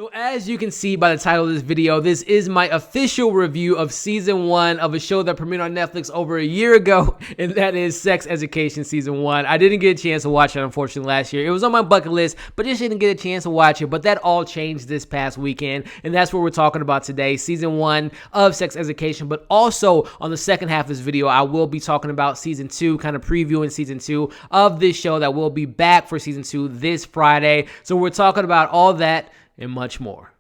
So as you can see by the title of this video, this is my official review of season 1 of a show that premiered on Netflix over a year ago, and that is Sex Education season 1. I didn't get a chance to watch it, unfortunately, last year. It was on my bucket list, but just didn't get a chance to watch it. But that all changed this past weekend, and that's what we're talking about today, season 1 of Sex Education. But also on the second half of this video, I will be talking about season 2, kind of previewing season 2 of this show that will be back for season 2 this Friday. So we're talking about all that and much more.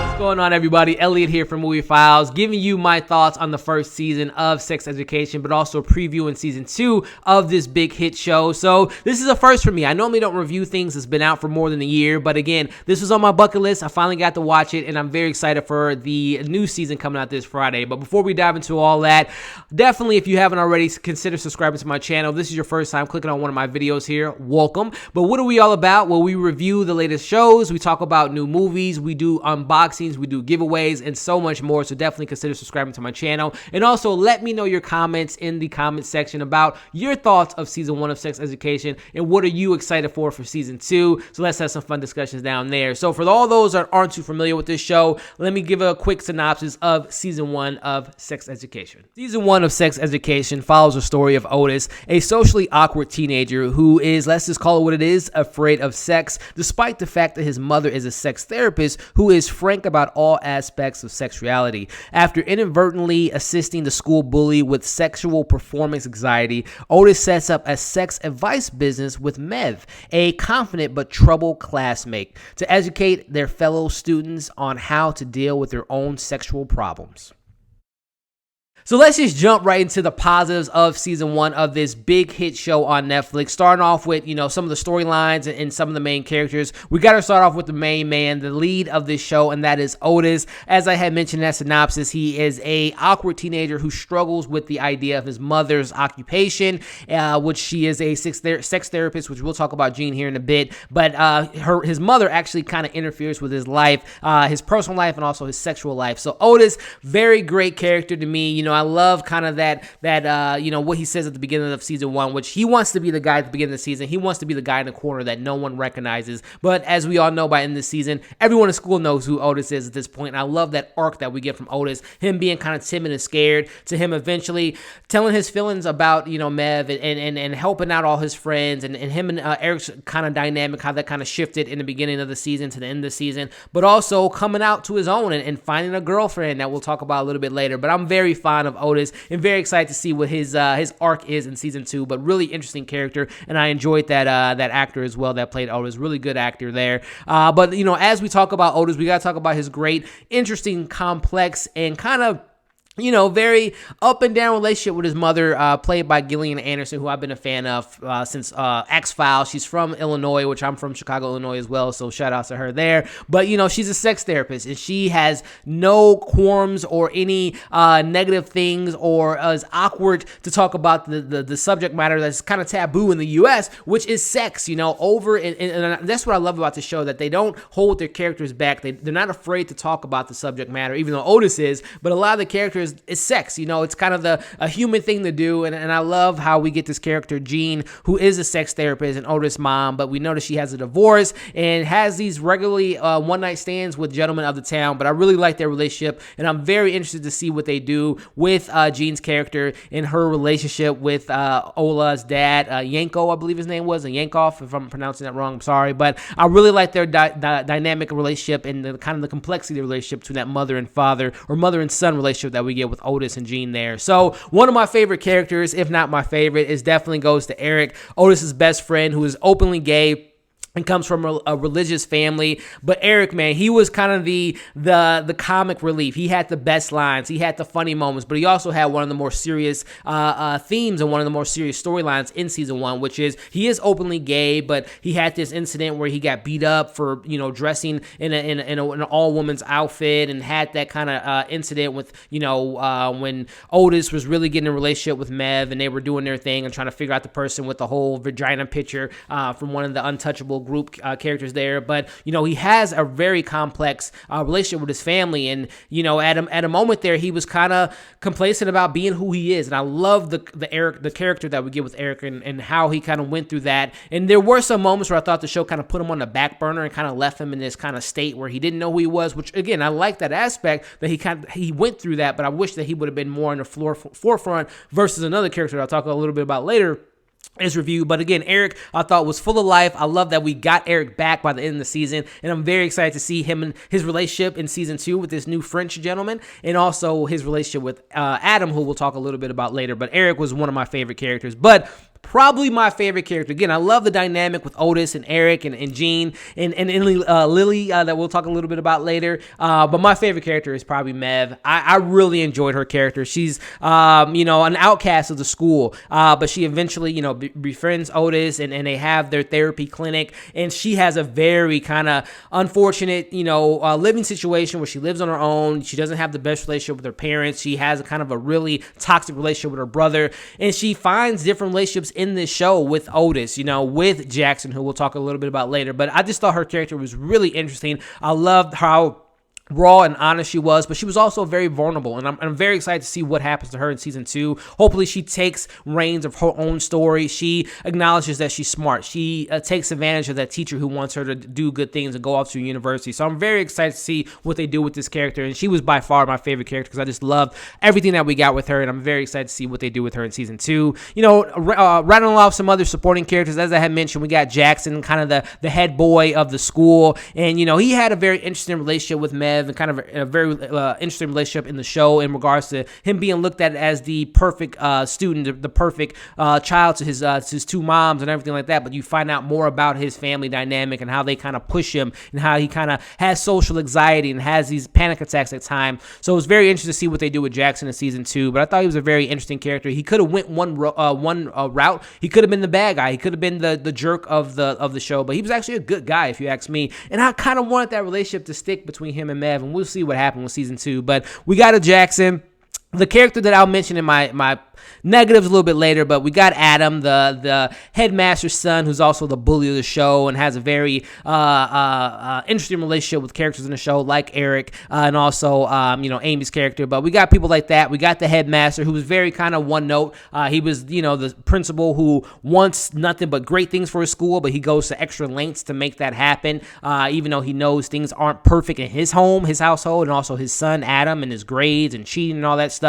What's going on, everybody? Elliot here from Movie Files, giving you my thoughts on the first season of Sex Education, but also previewing season 2 of this big hit show. So this is a first for me. I normally don't review things that's been out for more than a year, but again, this was on my bucket list. I finally got to watch it, and I'm very excited for the new season coming out this Friday. But before we dive into all that, definitely, if you haven't already, consider subscribing to my channel. If this is your first time clicking on one of my videos here, welcome. But what are we all about? Well, we review the latest shows, we talk about new movies, we do unboxings, we do giveaways, and so much more. So definitely consider subscribing to my channel, and also let me know your comments in the comment section about your thoughts of season 1 of Sex Education and what are you excited for season 2. So let's have some fun discussions down there. So for all those that aren't too familiar with this show, let me give a quick synopsis of season 1 of Sex Education. Season 1 of Sex Education follows the story of Otis, a socially awkward teenager who is, let's just call it what it is, afraid of sex, despite the fact that his mother is a sex therapist who is frank about all aspects of sexuality. After inadvertently assisting the school bully with sexual performance anxiety, Otis sets up a sex advice business with Mev, a confident but troubled classmate, to educate their fellow students on how to deal with their own sexual problems. So let's just jump right into the positives of season 1 of this big hit show on Netflix. Starting off with, some of the storylines and some of the main characters. We got to start off with the main man, the lead of this show, and that is Otis. As I had mentioned in that synopsis, he is a awkward teenager who struggles with the idea of his mother's occupation, which she is a sex therapist, which we'll talk about Jean here in a bit. But his mother actually kind of interferes with his life, his personal life, and also his sexual life. So Otis, very great character to me. I love kind of that what he says at the beginning of season 1, which he wants to be the guy at the beginning of the season. He wants to be the guy in the corner that no one recognizes. But as we all know, by the end of the season, everyone in school knows who Otis is at this point. And I love that arc that we get from Otis, him being kind of timid and scared, to him eventually telling his feelings about, Mev and helping out all his friends, and him and Eric's kind of dynamic, how that kind of shifted in the beginning of the season to the end of the season, but also coming out to his own and finding a girlfriend that we'll talk about a little bit later. But I'm very fond of Otis and very excited to see what his arc is in season 2. But really interesting character, and I enjoyed that actor as well that played Otis. Really good actor there. But as we talk about Otis, we got to talk about his great, interesting, complex, and kind of very up and down relationship with his mother, played by Gillian Anderson, who I've been a fan of since X-Files. She's from Illinois, which I'm from Chicago, Illinois as well, so shout out to her there. But, she's a sex therapist, and she has no qualms or any negative things, or is awkward to talk about the subject matter that's kind of taboo in the U.S., which is sex, and that's what I love about the show, that they don't hold their characters back. They're not afraid to talk about the subject matter, even though Otis is, but a lot of the characters is sex. It's kind of a human thing to do, and I love how we get this character Jean, who is a sex therapist and Otis' mom, but we notice she has a divorce and has these regularly one-night stands with gentlemen of the town. But I really like their relationship, and I'm very interested to see what they do with Jean's character and her relationship with Ola's dad, Yanko, I believe his name was, and Yankov, if I'm pronouncing that wrong, I'm sorry. But I really like their dynamic relationship and the kind of the complexity of the relationship between that mother and father, or mother and son relationship that we get with Otis and Jean there. So one of my favorite characters, if not my favorite, is definitely goes to Eric, Otis's best friend, who is openly gay and comes from a religious family. But Eric, man, he was kind of the comic relief. He had the best lines. He had the funny moments, but he also had one of the more serious themes and one of the more serious storylines in season 1, which is he is openly gay, but he had this incident where he got beat up for, dressing in an all-woman's outfit, and had that kind of incident with, when Otis was really getting a relationship with Mev, and they were doing their thing and trying to figure out the person with the whole vagina picture from one of the Untouchable group characters there, but he has a very complex relationship with his family, and at a moment there he was kind of complacent about being who he is, and I love the character that we get with Eric and how he kind of went through that. And there were some moments where I thought the show kind of put him on the back burner and kind of left him in this kind of state where he didn't know who he was, which again, I like that aspect that he went through that, but I wish that he would have been more in the forefront versus another character that I'll talk a little bit about later his review. But again, Eric, I thought, was full of life. I love that we got Eric back by the end of the season, and I'm very excited to see him and his relationship in season 2 with this new French gentleman, and also his relationship with Adam, who we'll talk a little bit about later. But Eric was one of my favorite characters, but probably my favorite character. Again, I love the dynamic with Otis and Eric and Jean and Lily that we'll talk a little bit about later. But my favorite character is probably Mev. I really enjoyed her character. She's, an outcast of the school, but she eventually, befriends Otis and they have their therapy clinic. And she has a very kind of unfortunate, living situation where she lives on her own. She doesn't have the best relationship with her parents. She has a kind of a really toxic relationship with her brother. And she finds different relationships in this show with Otis, with Jackson, who we'll talk a little bit about later. But I just thought her character was really interesting. I loved how raw and honest she was, but she was also very vulnerable, and I'm very excited to see what happens to her in season 2. Hopefully she takes reins of her own story. She acknowledges that she's smart. She takes advantage of that teacher who wants her to do good things and go off to university. So I'm very excited to see what they do with this character, and she was by far my favorite character because I just loved everything that we got with her, and I'm very excited to see what they do with her in season 2. Rattling off some other supporting characters, as I had mentioned, we got Jackson, kind of the head boy of the school, and he had a very interesting relationship with Mev, and kind of a very interesting relationship in the show in regards to him being looked at as the perfect student, the perfect child to his two moms and everything like that. But you find out more about his family dynamic and how they kind of push him and how he kind of has social anxiety and has these panic attacks at times. So it was very interesting to see what they do with Jackson in season 2. But I thought he was a very interesting character. He could have went one route. He could have been the bad guy. He could have been the jerk of the show. But he was actually a good guy, if you ask me. And I kind of wanted that relationship to stick between him and Mev, and we'll see what happens with season 2. But we got a Jackson. The character that I'll mention in my negatives a little bit later, but we got Adam, the headmaster's son, who's also the bully of the show and has a very interesting relationship with characters in the show, like Eric, and also Amy's character. But we got people like that. We got the headmaster, who was very kind of one note. He was the principal who wants nothing but great things for his school, but he goes to extra lengths to make that happen, even though he knows things aren't perfect in his household, and also his son Adam and his grades and cheating and all that stuff.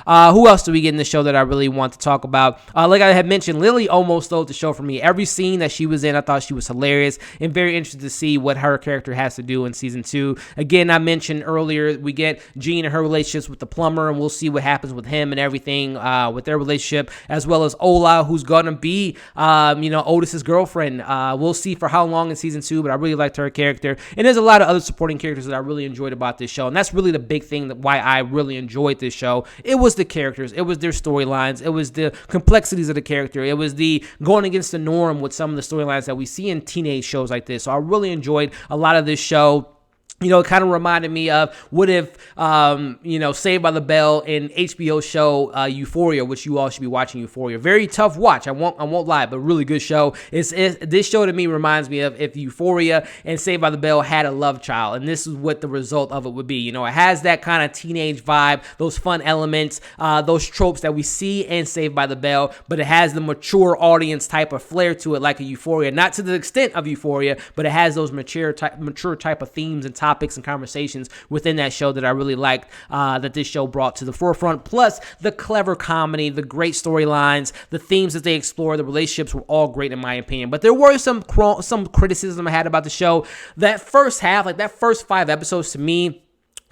Who else do we get in the show that I really want to talk about? Like I had mentioned, Lily almost stole the show for me. Every scene that she was in, I thought she was hilarious, and very interested to see what her character has to do in season 2. Again, I mentioned earlier, we get Jean and her relationships with the plumber, and we'll see what happens with him and everything with their relationship, as well as Ola, who's going to be Otis's girlfriend. We'll see for how long in season 2, but I really liked her character. And there's a lot of other supporting characters that I really enjoyed about this show, and that's really the big thing why I really enjoyed this show. It was the characters, it was their storylines, it was the complexities of the character, it was the going against the norm with some of the storylines that we see in teenage shows like this. So I really enjoyed a lot of this show. It kind of reminded me of what if, Saved by the Bell and HBO show Euphoria, which you all should be watching. Euphoria, very tough watch. I won't lie, but really good show. This show to me reminds me of if Euphoria and Saved by the Bell had a love child, and this is what the result of it would be. It has that kind of teenage vibe, those fun elements, those tropes that we see in Saved by the Bell, but it has the mature audience type of flair to it, like a Euphoria. Not to the extent of Euphoria, but it has those mature type of themes and topics and conversations within that show that I really liked that this show brought to the forefront. Plus the clever comedy, the great storylines, the themes that they explore, the relationships were all great in my opinion. But there were some criticism I had about the show. That first half, like that first 5 episodes, to me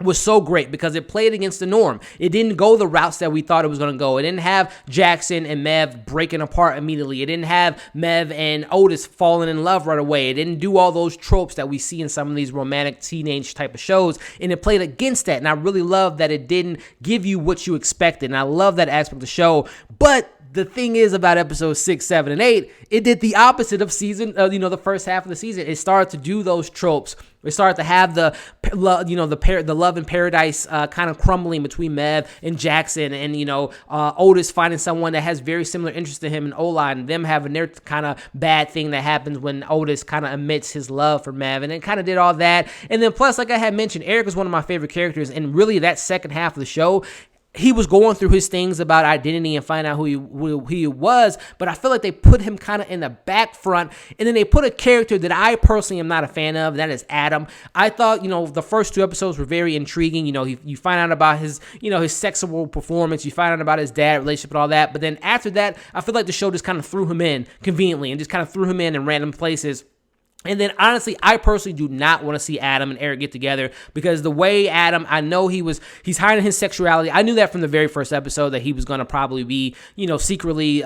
was so great because it played against the norm. It didn't go the routes that we thought it was going to go. It didn't have Jackson and Mev breaking apart immediately. It didn't have Mev and Otis falling in love right away. It didn't do all those tropes that we see in some of these romantic teenage type of shows, and it played against that. And I really love that it didn't give you what you expected, and I love that aspect of the show. But the thing is about episodes 6, 7, and 8, it did the opposite of the first half of the season. It started to do those tropes. We started to have the love and paradise kind of crumbling between Mev and Jackson, and Otis finding someone that has very similar interests to him and Ola, and them having their kind of bad thing that happens when Otis kind of admits his love for Mev, and it kind of did all that. And then plus, like I had mentioned, Eric is one of my favorite characters, and really that second half of the show, he was going through his things about identity and finding out who he was, but I feel like they put him kind of in the back front, and then they put a character that I personally am not a fan of, and that is Adam. I thought, the first 2 episodes were very intriguing. You find out about his sexual performance, you find out about his dad relationship and all that, but then after that, I feel like the show just kind of threw him in conveniently and just kind of threw him in random places. And then, honestly, I personally do not want to see Adam and Eric get together, because the way Adam, I know he's hiding his sexuality. I knew that from the very first episode, that he was going to probably be, secretly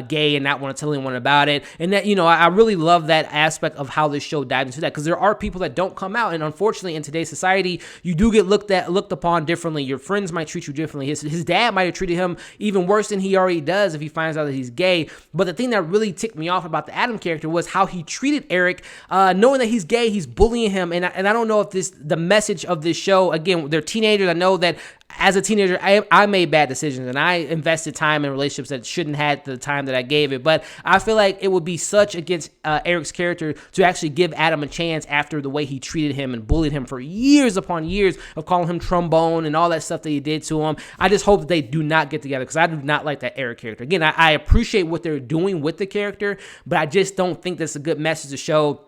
gay and not want to tell anyone about it. And that, I really love that aspect of how this show dived into that, because there are people that don't come out. And unfortunately, in today's society, you do get looked upon differently. Your friends might treat you differently. His dad might have treated him even worse than he already does if he finds out that he's gay. But the thing that really ticked me off about the Adam character was how he treated Eric. Knowing that he's gay, he's bullying him, and I don't know if the message of this show, again, they're teenagers. I know that as a teenager, I made bad decisions, and I invested time in relationships that shouldn't have the time that I gave it, but I feel like it would be such against Eric's character to actually give Adam a chance after the way he treated him and bullied him for years upon years of calling him trombone and all that stuff that he did to him. I just hope that they do not get together, because I do not like that Eric character. Again, I appreciate what they're doing with the character, but I just don't think that's a good message to show.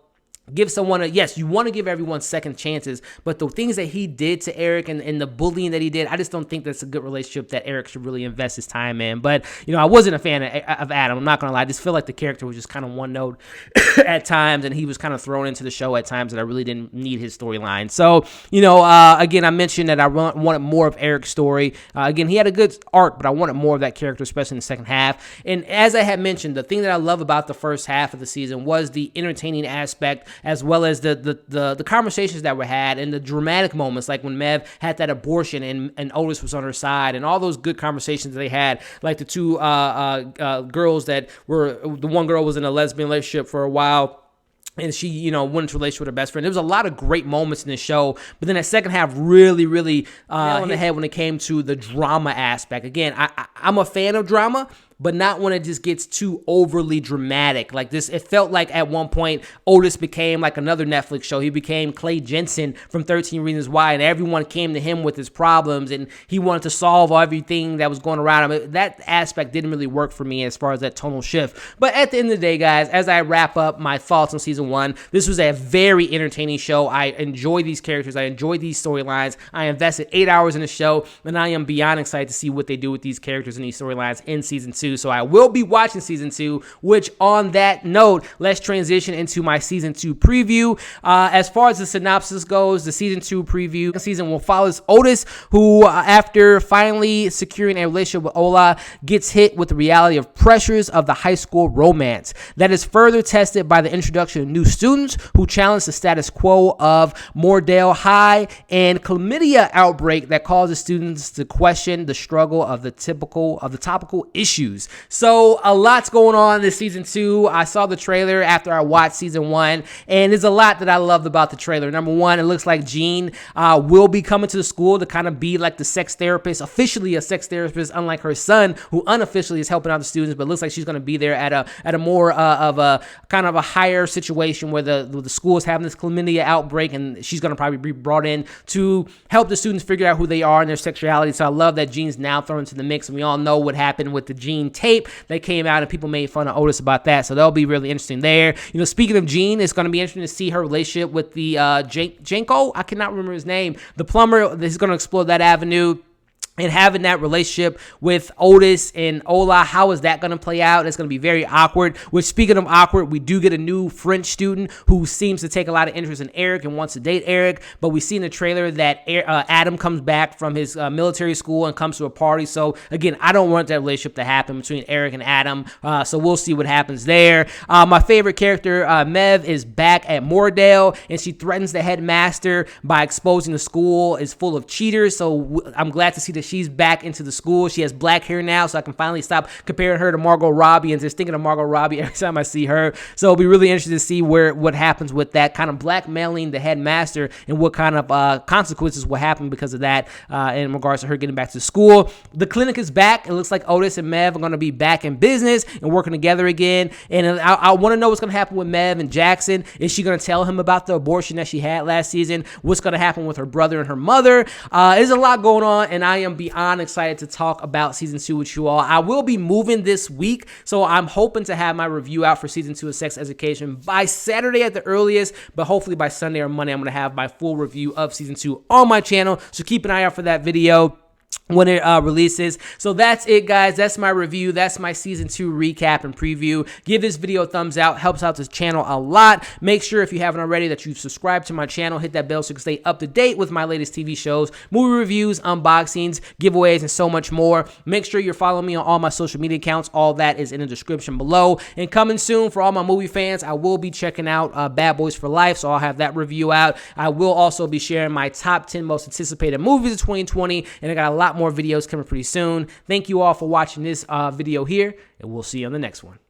Give someone yes, you want to give everyone second chances, but the things that he did to Eric and the bullying that he did, I just don't think that's a good relationship that Eric should really invest his time in. But, I wasn't a fan of Adam. I'm not going to lie. I just feel like the character was just kind of one note at times, and he was kind of thrown into the show at times that I really didn't need his storyline. So, again, I mentioned that I wanted more of Eric's story. Again, he had a good arc, but I wanted more of that character, especially in the second half. And as I had mentioned, the thing that I love about the first half of the season was the entertaining aspect, as well as the conversations that were had and the dramatic moments, like when Mev had that abortion and Otis was on her side, and all those good conversations that they had, like the 2 girls that were, the one girl was in a lesbian relationship for a while, and she, went into a relationship with her best friend. There was a lot of great moments in this show, but then that second half really hit on the head when it came to the drama aspect. Again, I'm a fan of drama, but not when it just gets too overly dramatic. Like this, it felt like at one point Otis became like another Netflix show. He became Clay Jensen from 13 Reasons Why, and everyone came to him with his problems, and he wanted to solve everything that was going around him. That aspect didn't really work for me as far as that tonal shift. But at the end of the day, guys, as I wrap up my thoughts on season 1, this was a very entertaining show. I enjoy these characters. I enjoy these storylines. I invested 8 hours in the show, and I am beyond excited to see what they do with these characters and these storylines in season 2. So I will be watching season 2, which on that note, let's transition into my season 2 preview. As far as the synopsis goes, the season 2 preview season will follow Otis, who after finally securing a relationship with Ola, gets hit with the reality of pressures of the high school romance. That is further tested by the introduction of new students who challenge the status quo of Mordale High and chlamydia outbreak that causes students to question the struggle of the topical issues. So a lot's going on this season 2. I saw the trailer after I watched season 1, and there's a lot that I loved about the trailer. Number one, it looks like Jean will be coming to the school to kind of be like the sex therapist, officially a sex therapist, unlike her son, who unofficially is helping out the students, but it looks like she's going to be there at a more of a kind of a higher situation where the school is having this chlamydia outbreak, and she's going to probably be brought in to help the students figure out who they are and their sexuality. So I love that Jean's now thrown into the mix, and we all know what happened with the Jean tape that came out, and people made fun of Otis about that. So that'll be really interesting there. Speaking of Jean, it's going to be interesting to see her relationship with the Janko. I cannot remember his name. The plumber. He's going to explore that avenue. And having that relationship with Otis and Ola, how is that going to play out? It's going to be very awkward. Which, speaking of awkward, we do get a new French student who seems to take a lot of interest in Eric and wants to date Eric. But we see in the trailer that Adam comes back from his military school and comes to a party. So, again, I don't want that relationship to happen between Eric and Adam. So we'll see what happens there. My favorite character, Mev, is back at Mordale, and she threatens the headmaster by exposing the school is full of cheaters. So I'm glad to see that she's back into the school. She has black hair now, so I can finally stop comparing her to Margot Robbie and just thinking of Margot Robbie every time I see her. So it'll be really interesting to see what happens with that kind of blackmailing the headmaster and what kind of consequences will happen because of that in regards to her getting back to school. The clinic is back. It looks like Otis and Mev are going to be back in business and working together again. And I want to know what's going to happen with Mev and Jackson. Is she going to tell him about the abortion that she had last season? What's going to happen with her brother and her mother? There's a lot going on, and I am beyond excited to talk about season 2 with you all. I will be moving this week, so I'm hoping to have my review out for season 2 of Sex Education by Saturday at the earliest, but hopefully by Sunday or Monday, I'm going to have my full review of season 2 on my channel, so keep an eye out for that video when it releases. So that's it, guys. That's my review. That's my season 2 recap and preview. Give this video a thumbs out. Helps out this channel a lot. Make sure, if you haven't already, that you've subscribed to my channel. Hit that bell so you can stay up to date with my latest TV shows, movie reviews, unboxings, giveaways, and so much more. Make sure you're following me on all my social media accounts. All that is in the description below. And coming soon, for all my movie fans, I will be checking out Bad Boys for Life, so I'll have that review out. I will also be sharing my top 10 most anticipated movies of 2020, and I got a lot more videos coming pretty soon. Thank you all for watching this video here, and we'll see you on the next one.